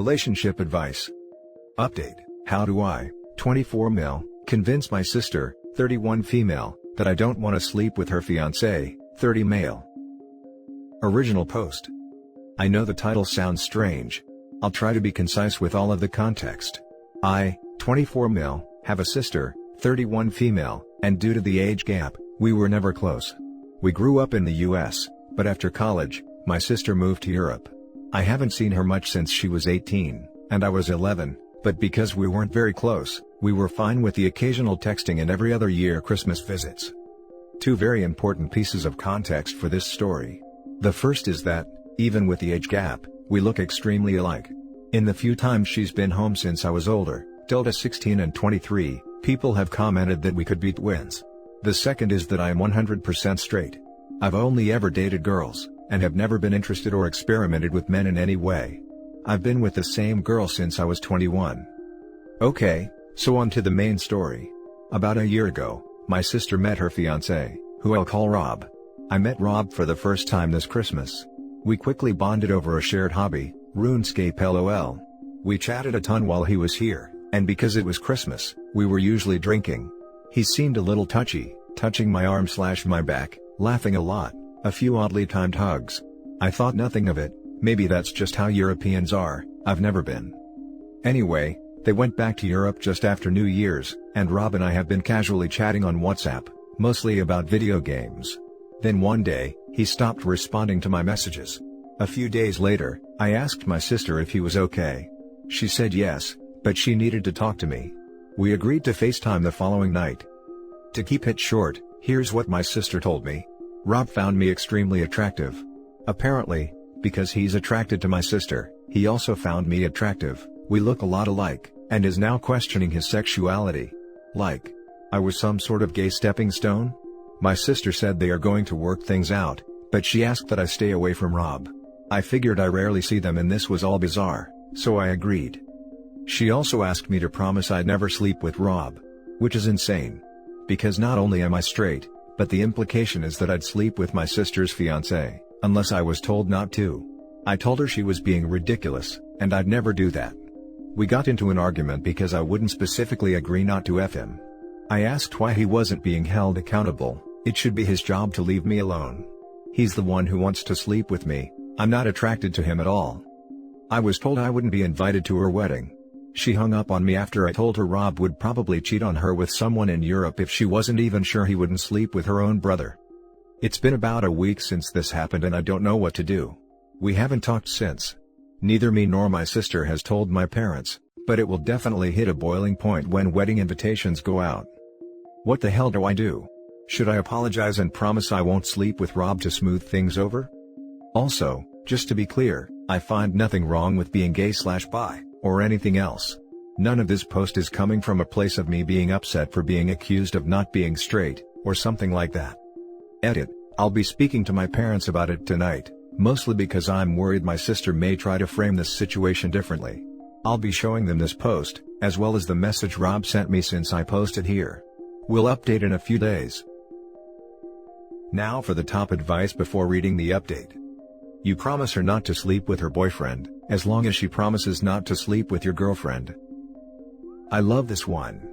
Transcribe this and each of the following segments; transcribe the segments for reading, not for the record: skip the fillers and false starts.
relationship advice. Update: how do I, 24 male, convince my sister, 31 female, that I don't want to sleep with her fiancé, 30 male? Original post. I know the title sounds strange. I'll try to be concise with all of the context. I, 24 male, have a sister, 31 female, and due to the age gap, we were never close. We grew up in the US, but after college, my sister moved to Europe. I haven't seen her much since she was 18, and I was 11, but because we weren't very close, we were fine with the occasional texting and every other year Christmas visits. Two very important pieces of context for this story. The first is that, even with the age gap, we look extremely alike. In the few times she's been home since I was older, 16 and 23, people have commented that we could be twins. The second is that I am 100% straight. I've only ever dated girls, and have never been interested or experimented with men in any way. I've been with the same girl since I was 21. Okay, so on to the main story. About a year ago, my sister met her fiancé, who I'll call Rob. I met Rob for the first time this Christmas. We quickly bonded over a shared hobby, RuneScape LOL. We chatted a ton while he was here, and because it was Christmas, we were usually drinking. He seemed a little touchy, touching my arm/my back, laughing a lot, a few oddly timed hugs. I thought nothing of it, maybe that's just how Europeans are, I've never been. Anyway, they went back to Europe just after New Year's, and Rob and I have been casually chatting on WhatsApp, mostly about video games. Then one day, he stopped responding to my messages. A few days later, I asked my sister if he was okay. She said yes, but she needed to talk to me. We agreed to FaceTime the following night. To keep it short, here's what my sister told me. Rob found me extremely attractive. Apparently, because he's attracted to my sister, he also found me attractive. We look a lot alike, and is now questioning his sexuality. Like I was some sort of gay stepping stone? My sister said they are going to work things out, but she asked that I stay away from Rob. I figured I rarely see them and this was all bizarre, so I agreed. She also asked me to promise I'd never sleep with Rob. Which is insane. Because not only am I straight, but the implication is that I'd sleep with my sister's fiancé, unless I was told not to. I told her she was being ridiculous, and I'd never do that. We got into an argument because I wouldn't specifically agree not to F him. I asked why he wasn't being held accountable. It should be his job to leave me alone. He's the one who wants to sleep with me, I'm not attracted to him at all. I was told I wouldn't be invited to her wedding. She hung up on me after I told her Rob would probably cheat on her with someone in Europe if she wasn't even sure he wouldn't sleep with her own brother. It's been about a week since this happened and I don't know what to do. We haven't talked since. Neither me nor my sister has told my parents, but it will definitely hit a boiling point when wedding invitations go out. What the hell do I do? Should I apologize and promise I won't sleep with Rob to smooth things over? Also, just to be clear, I find nothing wrong with being gay/bi, or anything else. None of this post is coming from a place of me being upset for being accused of not being straight, or something like that. Edit: I'll be speaking to my parents about it tonight, mostly because I'm worried my sister may try to frame this situation differently. I'll be showing them this post, as well as the message Rob sent me since I posted here. We'll update in a few days. Now for the top advice before reading the update. You promise her not to sleep with her boyfriend, as long as she promises not to sleep with your girlfriend. I love this one.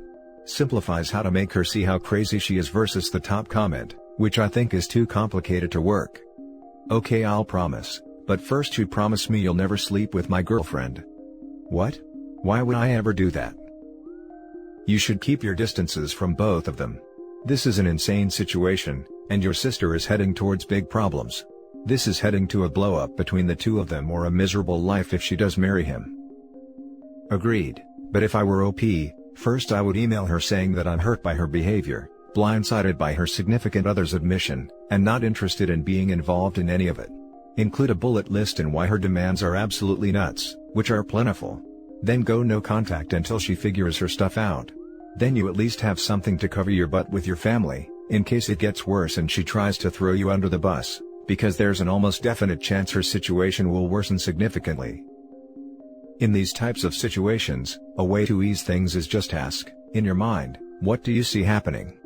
Simplifies how to make her see how crazy she is versus the top comment, which I think is too complicated to work. Okay, I'll promise, but first you promise me you'll never sleep with my girlfriend. What? Why would I ever do that? You should keep your distances from both of them. This is an insane situation, and your sister is heading towards big problems. This is heading to a blow-up between the two of them or a miserable life if she does marry him. Agreed, but if I were OP, first I would email her saying that I'm hurt by her behavior, blindsided by her significant other's admission, and not interested in being involved in any of it. Include a bullet list in why her demands are absolutely nuts, which are plentiful. Then go no contact until she figures her stuff out. Then you at least have something to cover your butt with your family, in case it gets worse and she tries to throw you under the bus, because there's an almost definite chance her situation will worsen significantly. In these types of situations, a way to ease things is just ask, in your mind, what do you see happening?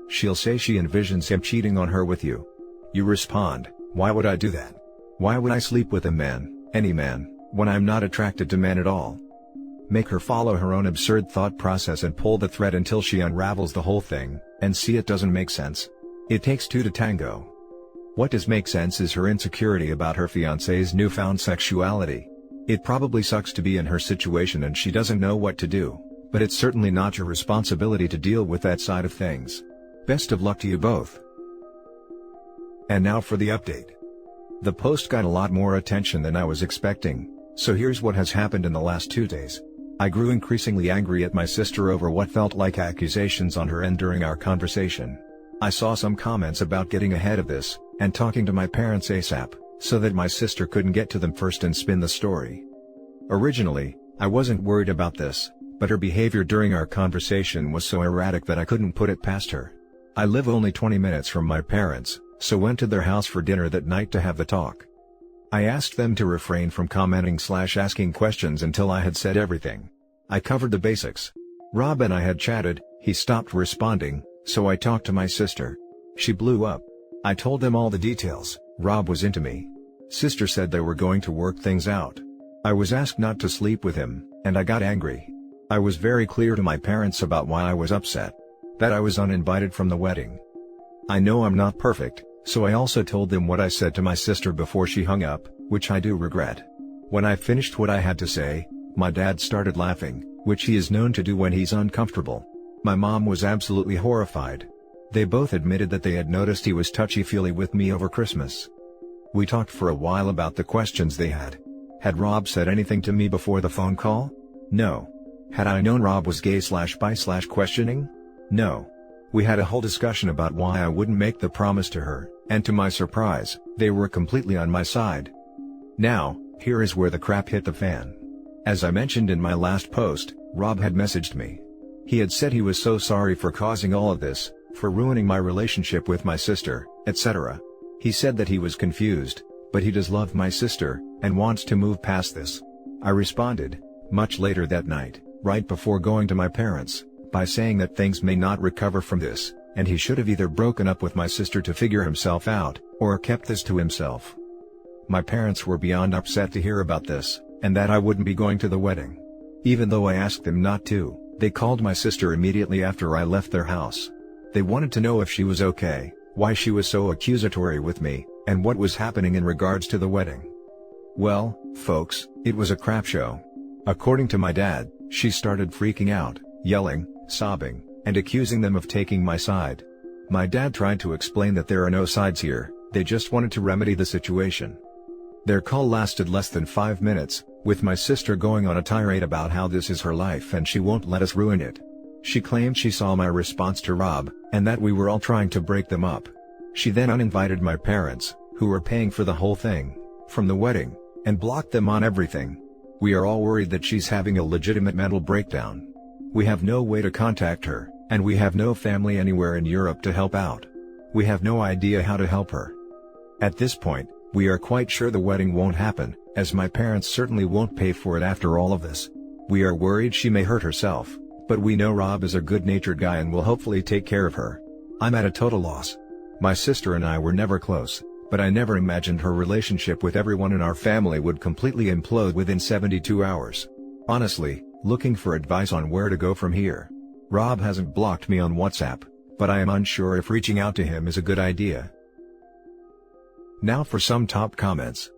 She'll say she envisions him cheating on her with you. You respond, why would I do that? Why would I sleep with a man, any man? when I'm not attracted to men at all. Make her follow her own absurd thought process and pull the thread until she unravels the whole thing, and see it doesn't make sense. It takes two to tango. What does make sense is her insecurity about her fiancé's newfound sexuality. It probably sucks to be in her situation and she doesn't know what to do, but it's certainly not your responsibility to deal with that side of things. Best of luck to you both. And now for the update. The post got a lot more attention than I was expecting, so here's what has happened in the last 2 days. I grew increasingly angry at my sister over what felt like accusations on her end during our conversation. I saw some comments about getting ahead of this, and talking to my parents ASAP, so that my sister couldn't get to them first and spin the story. Originally, I wasn't worried about this, but her behavior during our conversation was so erratic that I couldn't put it past her. I live only 20 minutes from my parents, so went to their house for dinner that night to have the talk. I asked them to refrain from commenting/asking questions until I had said everything. I covered the basics. Rob and I had chatted, he stopped responding, so I talked to my sister. She blew up. I told them all the details. Rob was into me. Sister said they were going to work things out. I was asked not to sleep with him, and I got angry. I was very clear to my parents about why I was upset. That I was uninvited from the wedding. I know I'm not perfect, so I also told them what I said to my sister before she hung up, which I do regret. When I finished what I had to say, my dad started laughing, which he is known to do when he's uncomfortable. My mom was absolutely horrified. They both admitted that they had noticed he was touchy-feely with me over Christmas. We talked for a while about the questions they had. Had Rob said anything to me before the phone call? No. Had I known Rob was gay/bi/questioning? No. We had a whole discussion about why I wouldn't make the promise to her, and to my surprise, they were completely on my side. Now, here is where the crap hit the fan. As I mentioned in my last post, Rob had messaged me. He had said he was so sorry for causing all of this, for ruining my relationship with my sister, etc. He said that he was confused, but he does love my sister, and wants to move past this. I responded, much later that night, right before going to my parents, by saying that things may not recover from this, and he should have either broken up with my sister to figure himself out, or kept this to himself. My parents were beyond upset to hear about this, and that I wouldn't be going to the wedding. Even though I asked them not to, they called my sister immediately after I left their house. They wanted to know if she was okay, why she was so accusatory with me, and what was happening in regards to the wedding. Well, folks, it was a crap show. According to my dad, she started freaking out, yelling, sobbing, and accusing them of taking my side. My dad tried to explain that there are no sides here, they just wanted to remedy the situation. Their call lasted less than 5 minutes, with my sister going on a tirade about how this is her life and she won't let us ruin it. She claimed she saw my response to Rob, and that we were all trying to break them up. She then uninvited my parents, who were paying for the whole thing, from the wedding, and blocked them on everything. We are all worried that she's having a legitimate mental breakdown. We have no way to contact her, and we have no family anywhere in Europe to help out. We have no idea how to help her. At this point, we are quite sure the wedding won't happen, as my parents certainly won't pay for it after all of this. We are worried she may hurt herself, but we know Rob is a good-natured guy and will hopefully take care of her. I'm at a total loss. My sister and I were never close, but I never imagined her relationship with everyone in our family would completely implode within 72 hours. Honestly, looking for advice on where to go from here. Rob hasn't blocked me on WhatsApp, but I am unsure if reaching out to him is a good idea. Now for some top comments.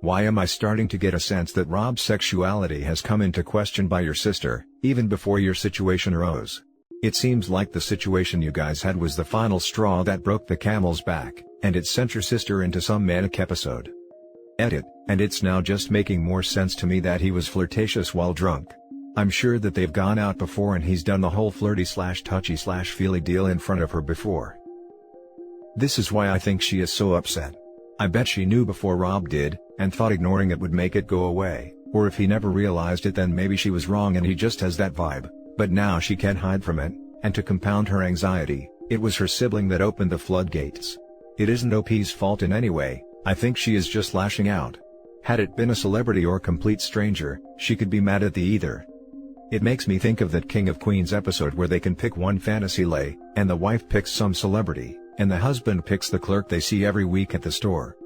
Why am I starting to get a sense that Rob's sexuality has come into question by your sister, even before your situation arose? It seems like the situation you guys had was the final straw that broke the camel's back, and it sent your sister into some manic episode. Edit, and it's now just making more sense to me that he was flirtatious while drunk. I'm sure that they've gone out before and he's done the whole flirty/touchy/feely deal in front of her before. This is why I think she is so upset. I bet she knew before Rob did, and thought ignoring it would make it go away, or if he never realized it then maybe she was wrong and he just has that vibe, but now she can't hide from it, and to compound her anxiety, it was her sibling that opened the floodgates. It isn't OP's fault in any way, I think she is just lashing out. Had it been a celebrity or complete stranger, she could be mad at the either. It makes me think of that King of Queens episode where they can pick one fantasy lay, and the wife picks some celebrity, and the husband picks the clerk they see every week at the store.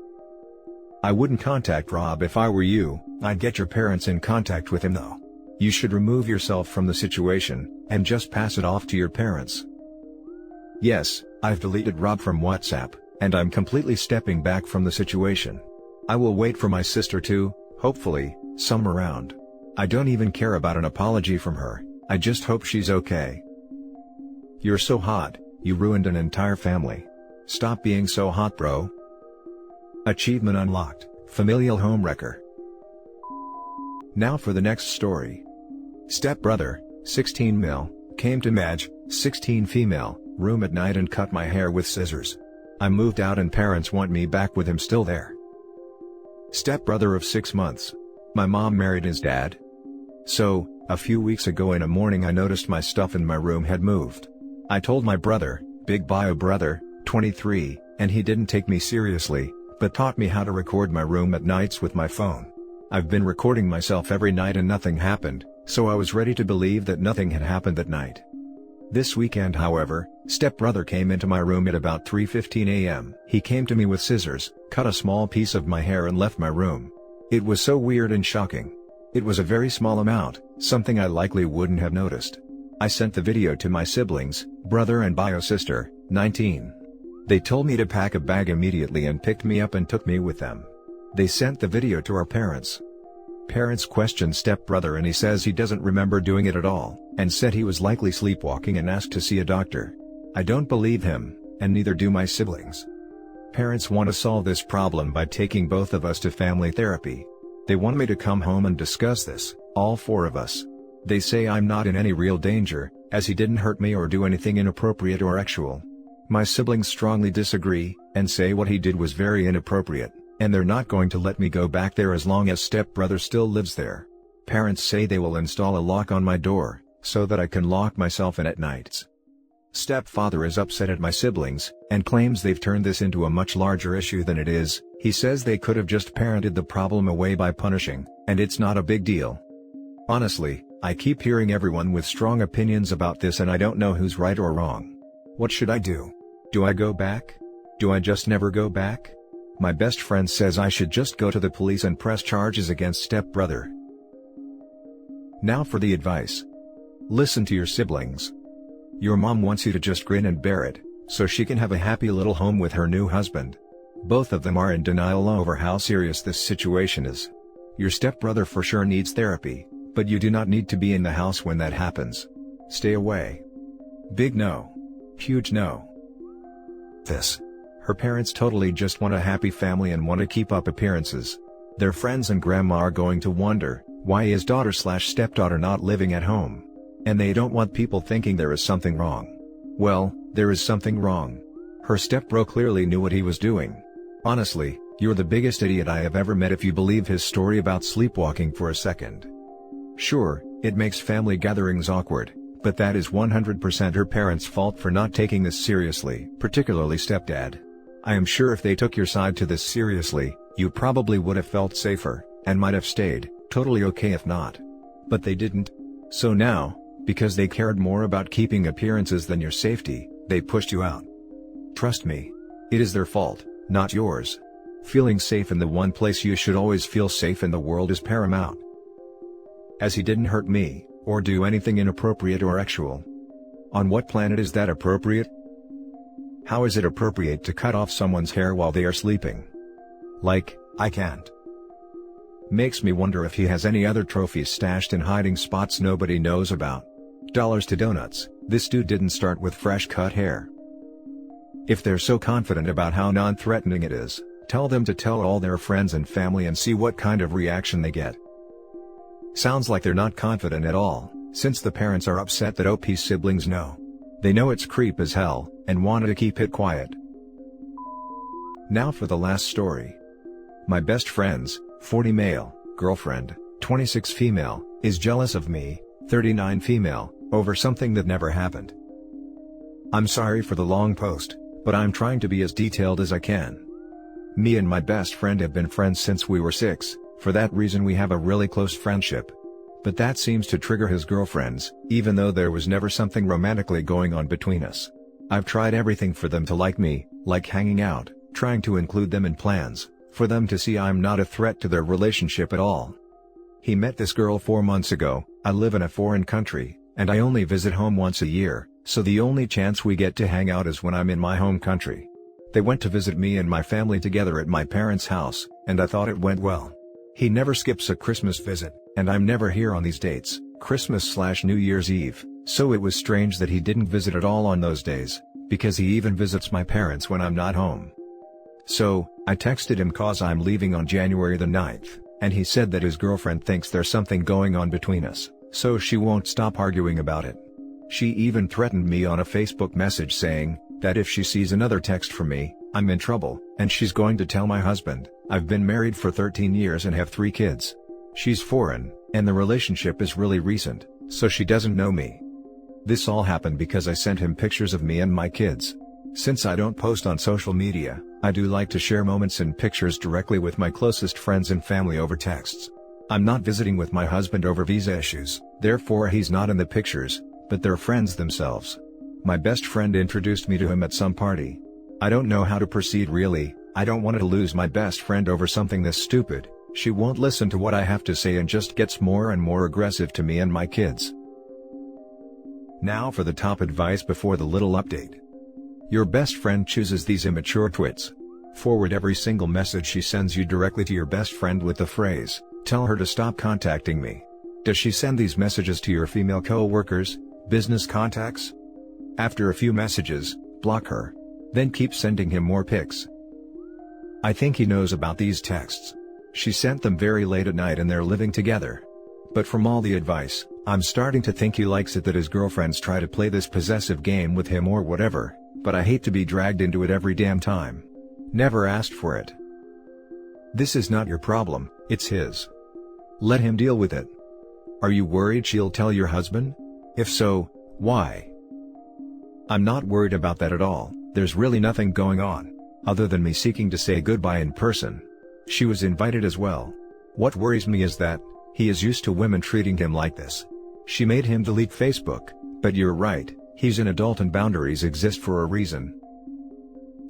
I wouldn't contact Rob if I were you. I'd get your parents in contact with him though. You should remove yourself from the situation, and just pass it off to your parents. Yes, I've deleted Rob from WhatsApp, and I'm completely stepping back from the situation. I will wait for my sister to, hopefully, come around. I don't even care about an apology from her, I just hope she's okay. You're so hot, you ruined an entire family. Stop being so hot, bro. Achievement unlocked, familial homewrecker. Now for the next story. Stepbrother, 16 mil, came to Madge, 16 female, room at night and cut my hair with scissors. I moved out and parents want me back with him still there. Stepbrother of 6 months. My mom married his dad. So, a few weeks ago in a morning I noticed my stuff in my room had moved. I told my brother, big bio brother, 23, and he didn't take me seriously, but taught me how to record my room at nights with my phone. I've been recording myself every night and nothing happened, so I was ready to believe that nothing had happened that night. This weekend however, stepbrother came into my room at about 3:15 a.m. He came to me with scissors, cut a small piece of my hair and left my room. It was so weird and shocking. It was a very small amount, something I likely wouldn't have noticed. I sent the video to my siblings, brother and bio sister, 19. They told me to pack a bag immediately and picked me up and took me with them. They sent the video to our parents. Parents questioned stepbrother and he says he doesn't remember doing it at all, and said he was likely sleepwalking and asked to see a doctor. I don't believe him, and neither do my siblings. Parents want to solve this problem by taking both of us to family therapy. They want me to come home and discuss this, all 4 of us. They say I'm not in any real danger, as he didn't hurt me or do anything inappropriate or sexual. My siblings strongly disagree, and say what he did was very inappropriate, and they're not going to let me go back there as long as stepbrother still lives there. Parents say they will install a lock on my door, so that I can lock myself in at nights. Stepfather is upset at my siblings, and claims they've turned this into a much larger issue than it is. He says they could have just parented the problem away by punishing, and it's not a big deal. Honestly, I keep hearing everyone with strong opinions about this and I don't know who's right or wrong. What should I do? Do I go back? Do I just never go back? My best friend says I should just go to the police and press charges against stepbrother. Now for the advice. Listen to your siblings. Your mom wants you to just grin and bear it, so she can have a happy little home with her new husband. Both of them are in denial over how serious this situation is. Your stepbrother for sure needs therapy, but you do not need to be in the house when that happens. Stay away. Big no. Huge no. Her parents totally just want a happy family and want to keep up appearances. Their friends and grandma are going to wonder, why is daughter/stepdaughter not living at home? And they don't want people thinking there is something wrong. Well, there is something wrong. Her stepbro clearly knew what he was doing. Honestly, you're the biggest idiot I have ever met if you believe his story about sleepwalking for a second. Sure, it makes family gatherings awkward, but that is 100% her parents' fault for not taking this seriously, particularly stepdad. I am sure if they took your side to this seriously, you probably would have felt safer, and might have stayed, totally okay if not. But they didn't. So now, because they cared more about keeping appearances than your safety, they pushed you out. Trust me. It is their fault, not yours. Feeling safe in the one place you should always feel safe in the world is paramount. As he didn't hurt me, or do anything inappropriate or sexual. On what planet is that appropriate? How is it appropriate to cut off someone's hair while they are sleeping? Like, I can't. Makes me wonder if he has any other trophies stashed in hiding spots nobody knows about. Dollars to donuts, this dude didn't start with fresh cut hair. If they're so confident about how non-threatening it is, tell them to tell all their friends and family and see what kind of reaction they get. Sounds like they're not confident at all, since the parents are upset that OP's siblings know. They know it's creep as hell, and wanted to keep it quiet. Now for the last story. My best friend's, 40 male, girlfriend, 26 female, is jealous of me, 39 female, over something that never happened. I'm sorry for the long post, but I'm trying to be as detailed as I can. Me and my best friend have been friends since we were 6, for that reason we have a really close friendship. But that seems to trigger his girlfriends, even though there was never something romantically going on between us. I've tried everything for them to like me, like hanging out, trying to include them in plans, for them to see I'm not a threat to their relationship at all. He met this girl 4 months ago. I live in a foreign country, and I only visit home once a year, so the only chance we get to hang out is when I'm in my home country. They went to visit me and my family together at my parents' house, and I thought it went well. He never skips a Christmas visit, and I'm never here on these dates, Christmas/New Year's Eve, so it was strange that he didn't visit at all on those days, because he even visits my parents when I'm not home. So, I texted him cause I'm leaving on January the 9th, and he said that his girlfriend thinks there's something going on between us, so she won't stop arguing about it. She even threatened me on a Facebook message saying that if she sees another text from me, I'm in trouble, and she's going to tell my husband. I've been married for 13 years and have 3 kids. She's foreign, and the relationship is really recent, so she doesn't know me. This all happened because I sent him pictures of me and my kids. Since I don't post on social media, I do like to share moments and pictures directly with my closest friends and family over texts. I'm not visiting with my husband over visa issues, therefore he's not in the pictures, but they're friends themselves. My best friend introduced me to him at some party. I don't know how to proceed really. I don't want to lose my best friend over something this stupid. She won't listen to what I have to say and just gets more and more aggressive to me and my kids. Now for the top advice before the little update. Your best friend chooses these immature twits. Forward every single message she sends you directly to your best friend with the phrase, "Tell her to stop contacting me." Does she send these messages to your female co-workers, business contacts? After a few messages, block her. Then keep sending him more pics. I think he knows about these texts. She sent them very late at night and they're living together. But from all the advice, I'm starting to think he likes it that his girlfriends try to play this possessive game with him or whatever, but I hate to be dragged into it every damn time. Never asked for it. This is not your problem, it's his. Let him deal with it. Are you worried she'll tell your husband? If so, why? I'm not worried about that at all. There's really nothing going on, other than me seeking to say goodbye in person. She was invited as well. What worries me is that he is used to women treating him like this. She made him delete Facebook, but you're right, he's an adult and boundaries exist for a reason.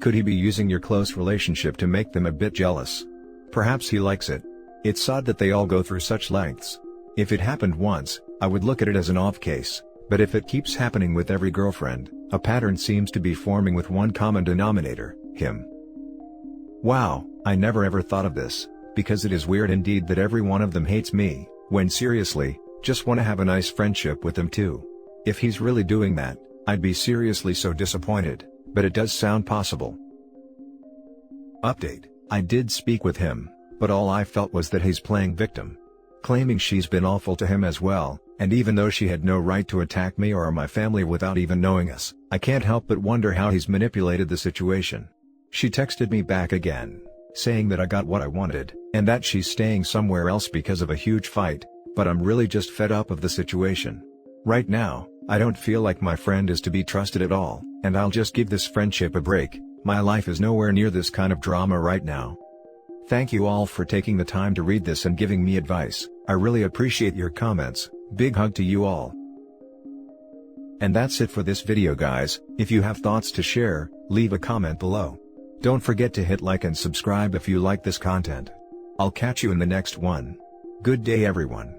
Could he be using your close relationship to make them a bit jealous? Perhaps he likes it. It's odd that they all go through such lengths. If it happened once, I would look at it as an off case, but if it keeps happening with every girlfriend, a pattern seems to be forming with one common denominator, him. Wow, I never ever thought of this, because it is weird indeed that every one of them hates me, when seriously, just want to have a nice friendship with them too. If he's really doing that, I'd be seriously so disappointed, but it does sound possible. Update: I did speak with him, but all I felt was that he's playing victim. Claiming she's been awful to him as well, and even though she had no right to attack me or my family without even knowing us, I can't help but wonder how he's manipulated the situation. She texted me back again, saying that I got what I wanted, and that she's staying somewhere else because of a huge fight, but I'm really just fed up of the situation. Right now, I don't feel like my friend is to be trusted at all, and I'll just give this friendship a break. My life is nowhere near this kind of drama right now. Thank you all for taking the time to read this and giving me advice. I really appreciate your comments. Big hug to you all. And that's it for this video guys. If you have thoughts to share, leave a comment below. Don't forget to hit like and subscribe if you like this content. I'll catch you in the next one. Good day everyone.